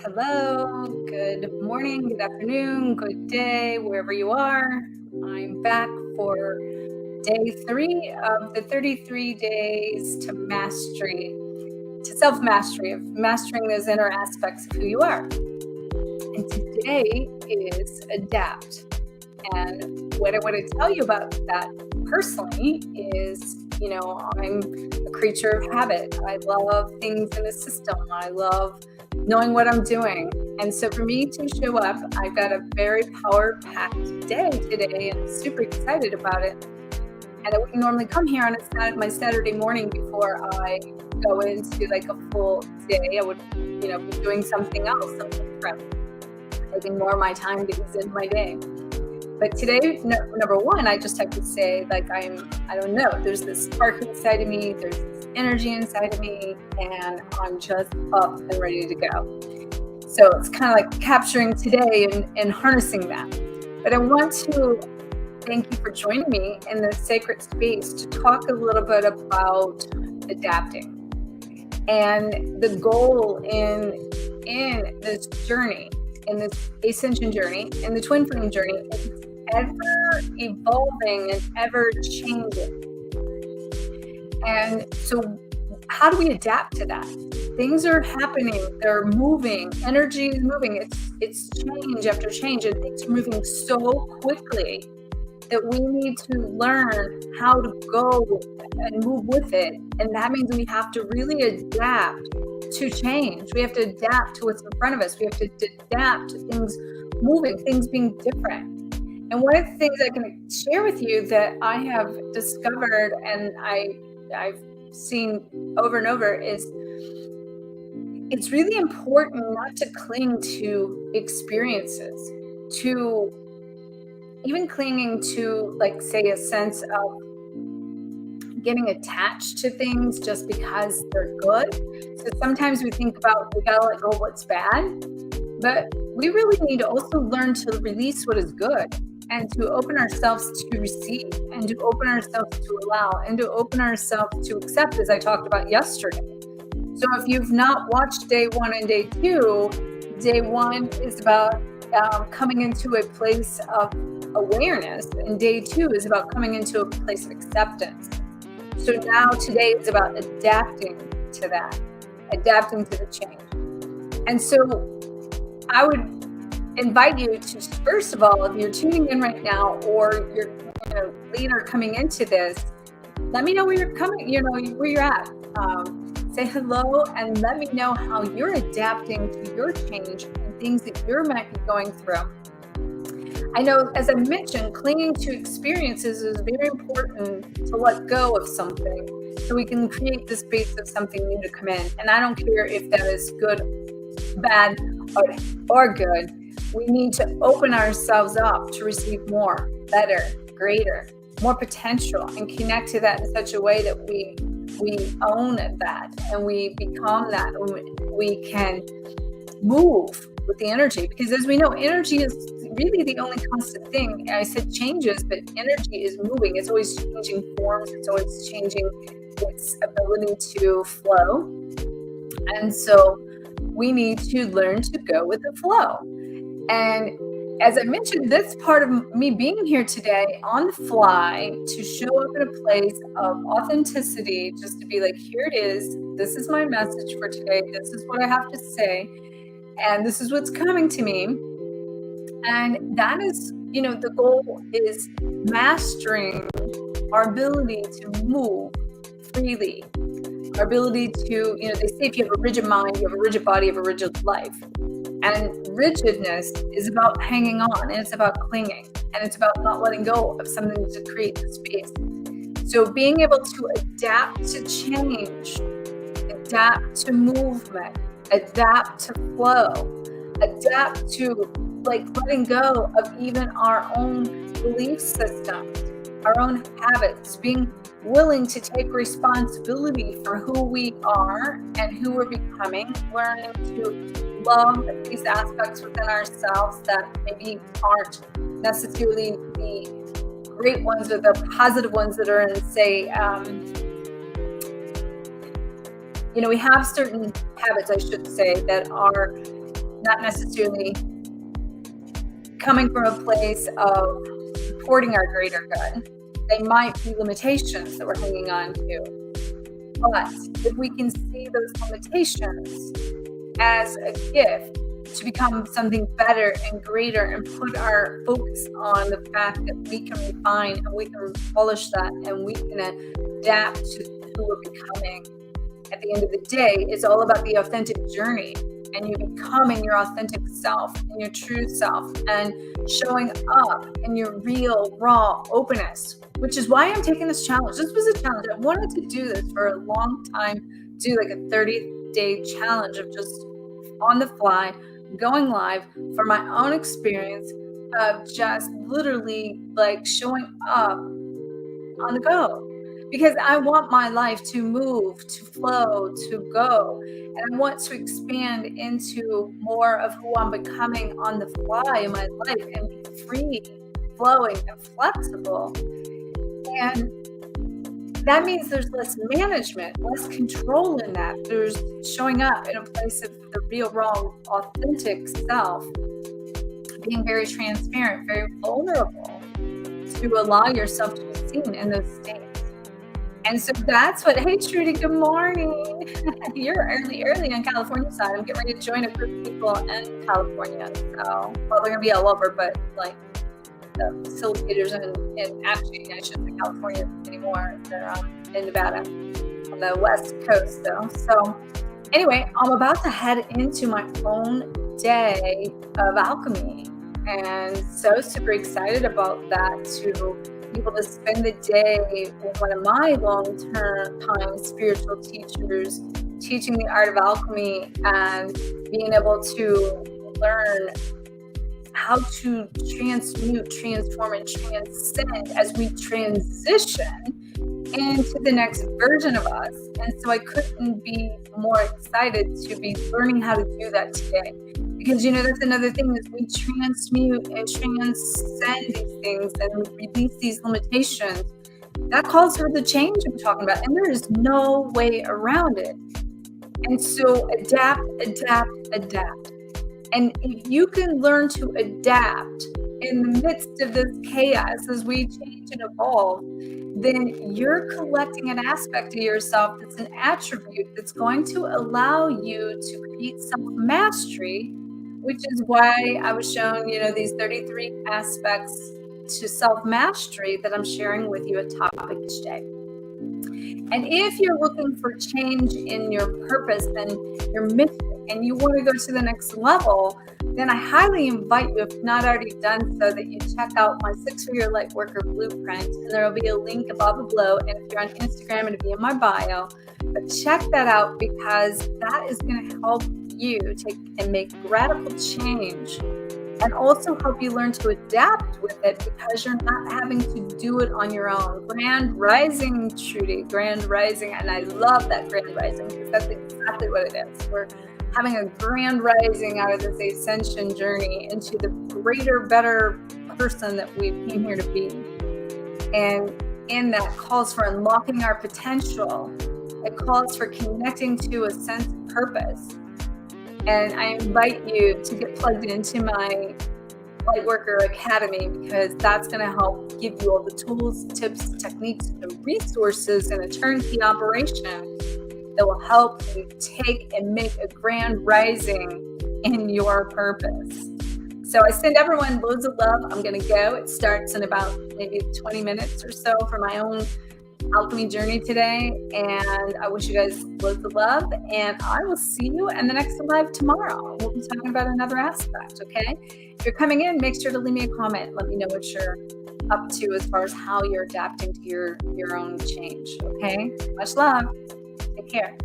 Hello, good morning, good afternoon, good day, wherever you are. I'm back for day 3 of the 33 days to mastery, to self-mastery, of mastering those inner aspects of who you are. And today is adapt. And what I want to tell you about that personally is, I'm a creature of habit. I love things in a system. I love knowing what I'm doing. And so for me to show up, I've got a very power-packed day today and I'm super excited about it. And I wouldn't normally come here on my Saturday morning before I go into like a full day. I would, be doing something else, something different, taking more of my time to use in my day. But today, number one, I just have to say, I don't know, there's this spark inside of me, there's this energy inside of me, and I'm just up and ready to go. So it's kind of like capturing today and harnessing that. But I want to thank you for joining me in this sacred space to talk a little bit about adapting. And the goal in this journey, in this ascension journey, in the twin flame journey, is ever evolving and ever changing. And so how do we adapt to that? Things are happening, they're moving, energy is moving, it's change after change, and things are moving so quickly that we need to learn how to go and move with it. And that means we have to really adapt to change. We have to adapt to what's in front of us. We have to adapt to things moving, things being different. And one of the things I can share with you that I have discovered and I've seen over and over is it's really important not to cling to experiences, to even clinging to, say, a sense of getting attached to things just because they're good. So sometimes we think about, we gotta let go of what's bad, but we really need to also learn to release what is good and to open ourselves to receive and to open ourselves to allow and to open ourselves to accept, as I talked about yesterday. So if you've not watched day 1 and day 2, day 1 is about coming into a place of awareness, and day 2 is about coming into a place of acceptance. So now today is about adapting to that, adapting to the change. And so I would invite you to, first of all, if you're tuning in right now or you're later coming into this, let me know where you're coming, where you're at. Say hello and let me know how you're adapting to your change and things that you might be going through. I know, as I mentioned, clinging to experiences is very important to let go of something so we can create the space of something new to come in. And I don't care if that is good, bad, or good. We need to open ourselves up to receive more, better, greater, more potential, and connect to that in such a way that we own that and we become that, and we can move with the energy. Because as we know, energy is really the only constant thing. I said changes, but energy is moving. It's always changing forms. It's always changing its ability to flow. And so we need to learn to go with the flow. And as I mentioned, this part of me being here today on the fly to show up in a place of authenticity, just to be like, here it is. This is my message for today. This is what I have to say. And this is what's coming to me. And that is, the goal is mastering our ability to move freely. Our ability to, they say if you have a rigid mind, you have a rigid body, you have a rigid life. And rigidness is about hanging on, and it's about clinging, and it's about not letting go of something to create the space. So being able to adapt to change, adapt to movement, adapt to flow, adapt to letting go of even our own belief systems, our own habits, being willing to take responsibility for who we are and who we're becoming, learning to love these aspects within ourselves that maybe aren't necessarily the great ones or the positive ones that are in, say, we have certain habits, I should say, that are not necessarily coming from a place of supporting our greater good. They might be limitations that we're hanging on to. But if we can see those limitations as a gift to become something better and greater, and put our focus on the fact that we can refine and we can polish that and we can adapt to who we're becoming. At the end of the day, it's all about the authentic journey and you becoming your authentic self and your true self and showing up in your real, raw openness, which is why I'm taking this challenge. This was a challenge. I wanted to do this for a long time, do like a 30-day challenge of just on the fly, going live for my own experience of just literally like showing up on the go. Because I want my life to move, to flow, to go. And I want to expand into more of who I'm becoming on the fly in my life and be free, flowing, and flexible. And that means there's less management, less control in that. There's showing up in a place of the real, raw, authentic self, being very transparent, very vulnerable to allow yourself to be seen in those states. And so that's what, hey Trudy, good morning. You're early on California side. I'm getting ready to join a group of people in California. So, well, they're gonna be all over, but like the facilitators and actually, I shouldn't say California anymore. They're in Nevada on the West Coast though. So anyway, I'm about to head into my own day of alchemy. And so super excited about that, to be able to spend the day with one of my long-term time spiritual teachers, teaching the art of alchemy and being able to learn how to transmute, transform, and transcend as we transition into the next version of us. And so I couldn't be more excited to be learning how to do that today. Because, that's another thing, is we transmute and transcend these things and release these limitations. That calls for the change I'm talking about. And there is no way around it. And so adapt. And if you can learn to adapt in the midst of this chaos as we change and evolve, then you're collecting an aspect of yourself that's an attribute that's going to allow you to create self-mastery, which is why I was shown, these 33 aspects to self-mastery that I'm sharing with you at topic each day. And if you're looking for change in your purpose and your mission, and you want to go to the next level, then I highly invite you, if not already done so, that you check out my 6-figure Lightworker blueprint. And there will be a link above below. And if you're on Instagram, it'll be in my bio. But check that out, because that is going to help you take and make radical change, and also help you learn to adapt with it, because you're not having to do it on your own. Grand rising, Trudy, grand rising. And I love that grand rising, because that's exactly what it is. We're having a grand rising out of this ascension journey into the greater, better person that we came here to be. And in that calls for unlocking our potential. It calls for connecting to a sense of purpose. And I invite you to get plugged into my Lightworker Academy, because that's going to help give you all the tools, tips, techniques, and resources in a turnkey operation that will help you take and make a grand rising in your purpose. So I send everyone loads of love. I'm going to go. It starts in about maybe 20 minutes or so for my own alchemy journey today. And I wish you guys loads of love. And I will see you in the next live tomorrow. We'll be talking about another aspect, okay? If you're coming in, make sure to leave me a comment. Let me know what you're up to as far as how you're adapting to your own change, okay? Much love. Take care.